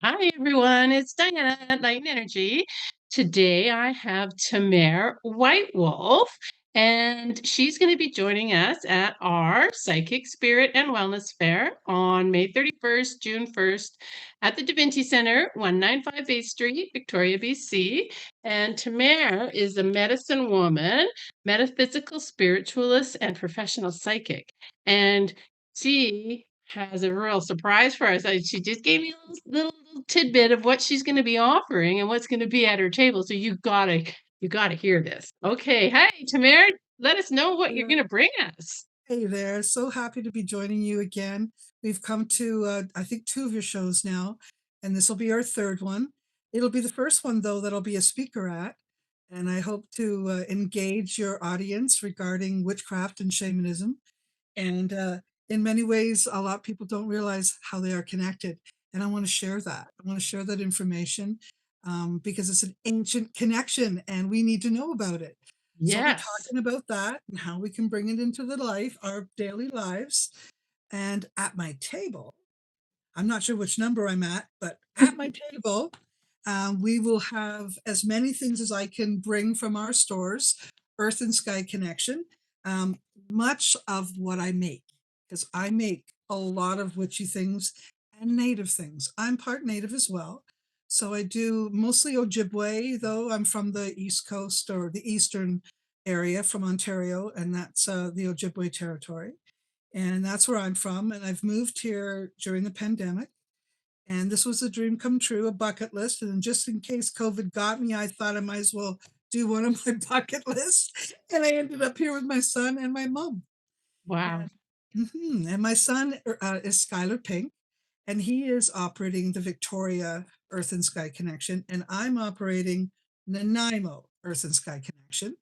Hi, everyone. It's Diana at Light and Energy. Today I have Tamare White Wolf, and she's going to be joining us at our Psychic Spirit and Wellness Fair on May 31st, June 1st at the Da Vinci Center, 195 8th Street, Victoria, BC. And Tamare is a medicine woman, metaphysical spiritualist, and professional psychic. And she has a real surprise for us. She just gave me a little tidbit of what she's going to be offering and what's going to be at her table. So you gotta hear this. Okay, hi Tamara, let us know what you're going to bring us. Hey there. So happy to be joining you again. We've come to, I think, two of your shows now, and this will be our third one. It'll be the first one, though, that I'll be a speaker at. And I hope to engage your audience regarding witchcraft and shamanism. And in many ways, a lot of people don't realize how they are connected. And I want to share that. I want to share that information because it's an ancient connection and we need to know about it. So I'll be Yes. talking about that and how we can bring it into our daily lives. And at my table, I'm not sure which number I'm at, but at my table, we will have as many things as I can bring from our stores, Earth and Sky Connection, um, much of what I make, because I make a lot of witchy things and native things. I'm part native as well. So I do mostly Ojibwe, though I'm from the East Coast or the Eastern area from Ontario, and that's the Ojibwe territory. And that's where I'm from. And I've moved here during the pandemic. And this was a dream come true, a bucket list. And just in case COVID got me, I thought I might as well do one of my bucket lists. And I ended up here with my son and my mom. Wow. And, and my son is Skylar Pink, and he is operating the Victoria Earth and Sky Connection. And I'm operating Nanaimo Earth and Sky Connection.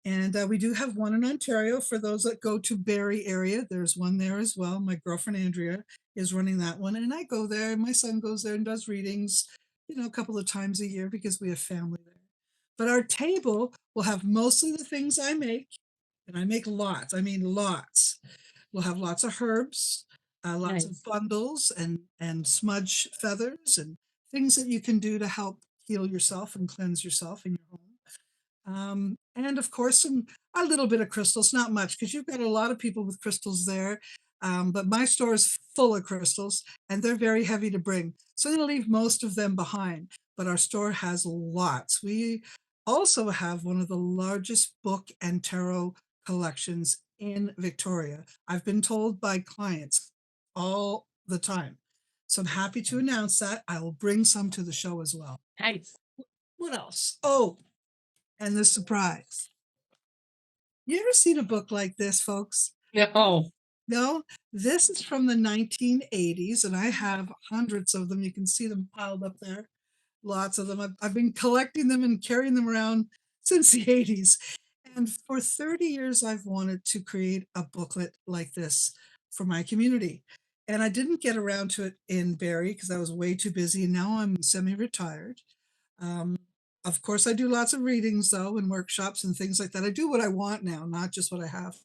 And we do have one in Ontario for those that go to Barrie area. There's one there as well. My girlfriend Andrea is running that one, and I go there. My son goes there and does readings, a couple of times a year because we have family there. But our table will have mostly the things I make, and I make lots. I mean, lots. We'll have lots of herbs, lots of Nice. bundles, and smudge feathers, and things that you can do to help heal yourself and cleanse yourself in your home. And of course, a little bit of crystals, not much, because you've got a lot of people with crystals there. But my store is full of crystals, and they're very heavy to bring. So I'm going to leave most of them behind. But our store has lots. We also have one of the largest book and tarot collections in Victoria. I've been told by clients all the time. So I'm happy to announce that. I will bring some to the show as well. Nice. What else? Oh, and the surprise. You ever seen a book like this, folks? No. No, this is from the 1980s, and I have hundreds of them. You can see them piled up there, lots of them. I've been collecting them and carrying them around since the 80s. And for 30 years, I've wanted to create a booklet like this for my community. And I didn't get around to it in Barrie because I was way too busy. And now I'm semi retired. Um, of course, I do lots of readings though and workshops and things like that. I do what I want now, not just what I have.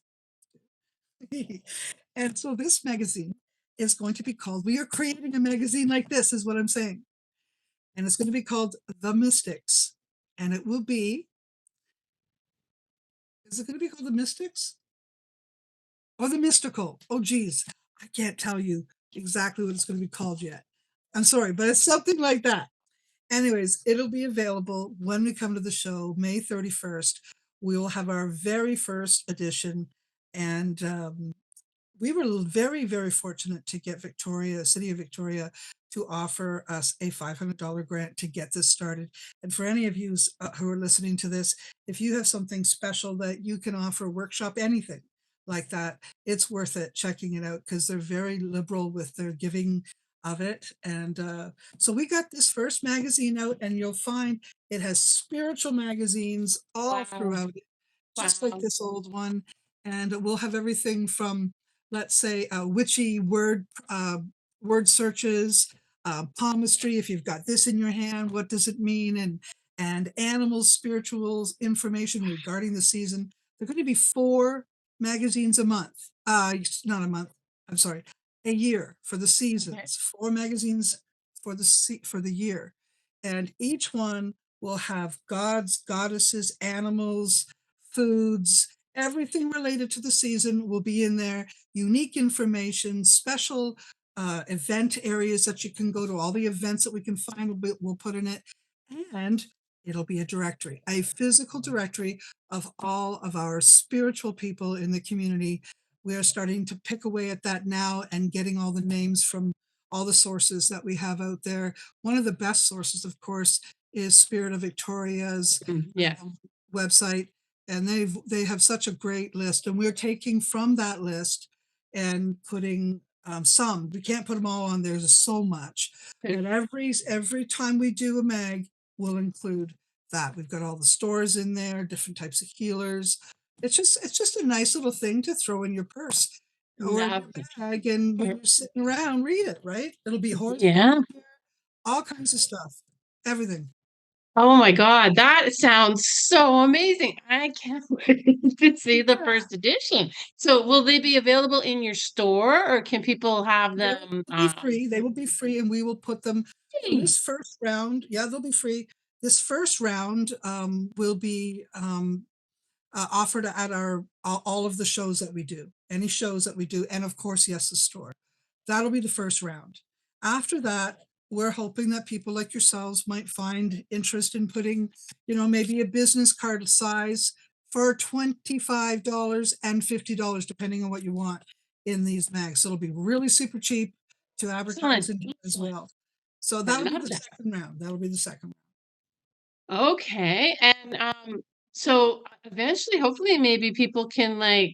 And so this magazine is going to be called, we are creating a magazine like this, is what I'm saying. And it's going to be called The Mystics. And it will be, is it going to be called The Mystics or The Mystical? Oh, geez. I can't tell you exactly what it's going to be called yet. I'm sorry, but it's something like that. Anyways, it'll be available when we come to the show, May 31st. We will have our very first edition. And we were very, very fortunate to get Victoria, City of Victoria, to offer us a $500 grant to get this started. And for any of you who are listening to this, if you have something special that you can offer, workshop, anything like that, it's worth it checking it out because they're very liberal with their giving of it. And so we got this first magazine out, and you'll find it has spiritual magazines all Wow. throughout it, just like Wow. this old one. And we'll have everything from, let's say, witchy word searches, palmistry. If you've got this in your hand, what does it mean? And animals, spirituals, information regarding the season. There are going to be 4 magazines a month. Not a month. I'm sorry, a year for the Okay. seasons. 4 magazines for for the year, and each one will have gods, goddesses, animals, foods, everything related to the season will be in there. Unique information, special event areas that you can go to, all the events that we can find, we'll put in it. And it'll be a directory, a physical directory of all of our spiritual people in the community. We are starting to pick away at that now and getting all the names from all the sources that we have out there. One of the best sources, of course, is Spirit of Victoria's Yes. website, and they have such a great list, and we're taking from that list and putting some. We can't put them all on. There's so much, but every time we do a mag, we'll include that. We've got all the stores in there, different types of healers. It's just a nice little thing to throw in your purse or in your Lovely. bag, and when you're sitting around, read it. Right? It'll be horoscopes, Yeah. all kinds of stuff, everything. Oh my God, that sounds so amazing. I can't wait to see the Yeah. first edition. So will they be available in your store or can people have They them? will be free. They will be free, and we will put them. So Hey, this first round, yeah, they'll be free. This first round will be offered at our all of the shows that we do, any shows that we do, and of course, yes, the store. That'll be the first round. After that, we're hoping that people like yourselves might find interest in putting, maybe a business card size for $25 and $50, depending on what you want in these mags. So it'll be really super cheap to excellent. advertise and do as Excellent. well. So I that'll be love the that. second round. That'll be the second Okay. And so eventually, hopefully, maybe people can like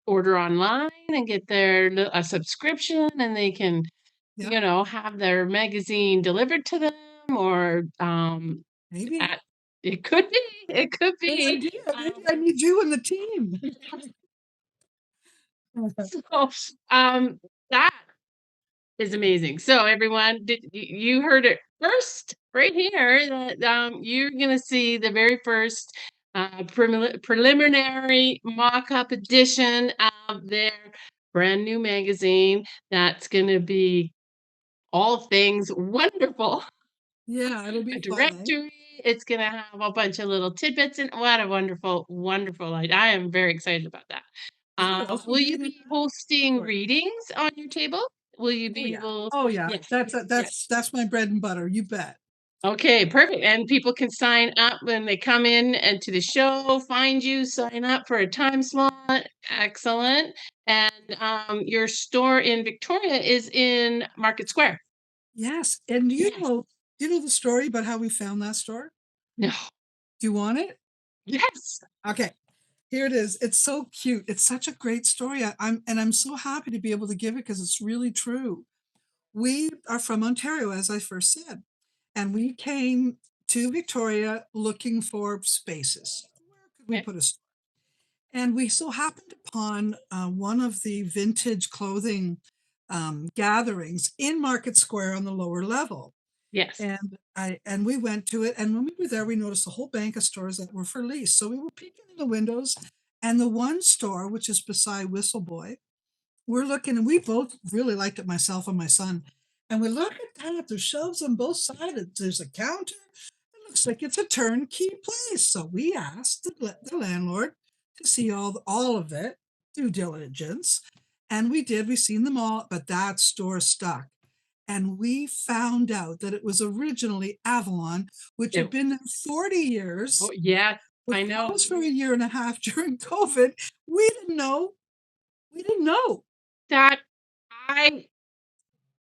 order online and get their a subscription and they can, round. Yeah, have their magazine delivered to them or maybe. at, it could be, it could Good be. idea. Maybe Um, I need you in the team. so that is amazing. So everyone, did you heard it first right here that you're gonna see the very first preliminary mock-up edition of their brand new magazine that's gonna be all things wonderful. Yeah, it'll be A fun, eh? directory. It's gonna have a bunch of little tidbits and what a wonderful, wonderful idea. I am very excited about that. You know what else we're Will you doing in be hosting sorry. readings on your table? Will you Oh be yeah. able? Oh yeah. Yes, That's yes. that's my bread and butter. You bet. Okay, perfect. And people can sign up when they come in and to the show, find you, sign up for a time slot. Excellent. And your store in Victoria is in Market Square. Yes. And Yes. do you know the story about how we found that store? No. Do you want it? Yes. Okay. Here it is. It's so cute. It's such a great story. I'm so happy to be able to give it because it's really true. We are from Ontario, as I first said, and we came to Victoria looking for spaces. Where could we Okay. put a store? And we so happened upon one of the vintage clothing gatherings in Market Square on the lower level. Yes. And we went to it, and when we were there, we noticed a whole bank of stores that were for lease. So we were peeking in the windows, and the one store, which is beside Whistle Boy, we're looking, and we both really liked it, myself and my son. And we look at that, there's shelves on both sides. There's a counter. It looks like it's a turnkey place. So we asked the landlord to see all of it, due diligence. And we did, we seen them all, but that store stuck. And we found out that it was originally Avalon, which had Ew. been there 40 Oh, years, yes, was I know closed for a year and a half during COVID. We didn't know. We didn't know. that I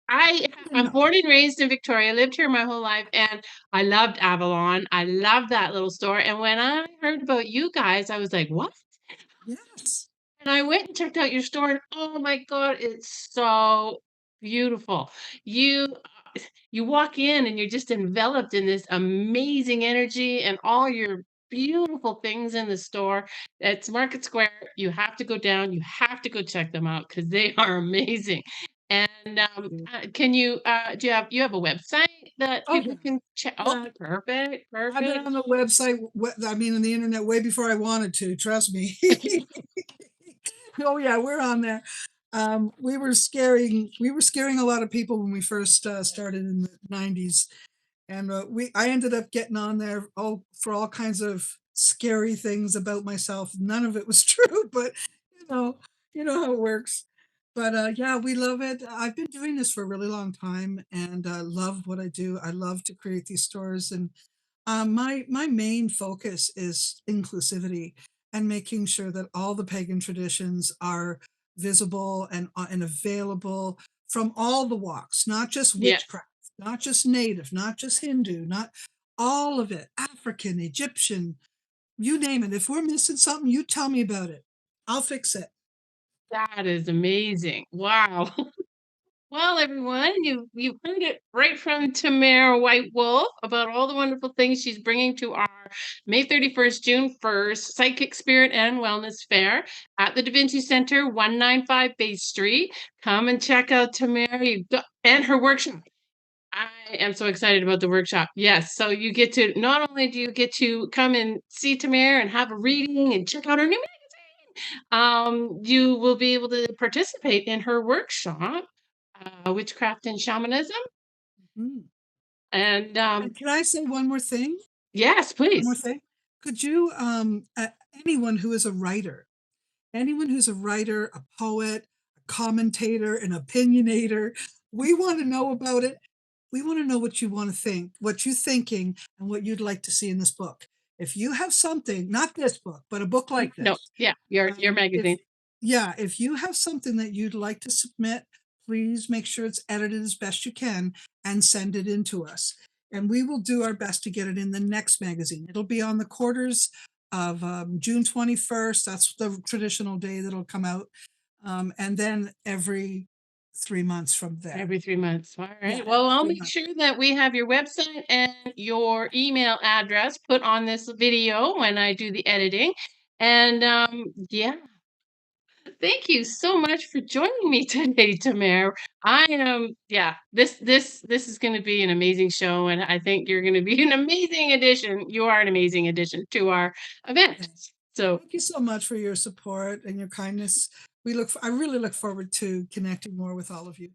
We didn't I'm know. born and raised in Victoria, lived here my whole life, and I loved Avalon. I loved that little store. And when I heard about you guys, I was like, what? Yes. And I went and checked out your store, and oh my God, it's so beautiful. You you walk in and you're just enveloped in this amazing energy and all your beautiful things in the store. It's Market Square. You have to go down. You have to go check them out because they are amazing. And can you do you have a website that Oh, people yeah. can check? Oh, Yeah. perfect, I've been perfect. on the website, I mean, on the internet way before I wanted to, trust me. Oh, yeah, we're on there. We were scaring a lot of people when we first started in the 90s, and I ended up getting on there for all kinds of scary things about myself. None of it was true, but you know, you know how it works. But yeah, we love it. I've been doing this for a really long time, and love what I do. I love to create these stores, and my main focus is inclusivity and making sure that all the pagan traditions are visible and available from all the walks, not just Yeah, witchcraft, not just native, not just Hindu, not all of it, African, Egyptian, you name it. If we're missing something, you tell me about it. I'll fix it. that is amazing. Wow. Well, everyone, you heard it right from Tamara White Wolf about all the wonderful things she's bringing to our May 31st, June 1st Psychic Spirit and Wellness Fair at the Da Vinci Center, 195 Bay Street. Come and check out Tamara and her workshop. I am so excited about the workshop. Yes, so you get to not only do you get to come and see Tamara and have a reading and check out her new you will be able to participate in her workshop, Witchcraft and Shamanism. Mhm. And And can I say one more thing? yes, One more please. thing. Could you, anyone who is a writer, a poet, a commentator, an opinionator, we want to know about it. We want to know what you want to think, what you're thinking, and what you'd like to see in this book. If you have something, not this book, but a book like No, this, yeah, your if magazine. yeah, if you have something that you'd like to submit, please make sure it's edited as best you can and send it in to us. And we will do our best to get it in the next magazine. It'll be on the quarters of June 21st. That's the traditional day that'll come out. And then every 3 months from there. Every 3 months. All Yeah, right. Well, every I'll three make months. sure that we have your website and your email address put on this video when I do the editing. And yeah, thank you so much for joining me today, Tamara. I am, yeah, this is going to be an amazing show, and I think you're going to be an amazing addition. You are an amazing addition to our event. Thank So thank you so much for your support and your kindness. I really look forward to connecting more with all of you.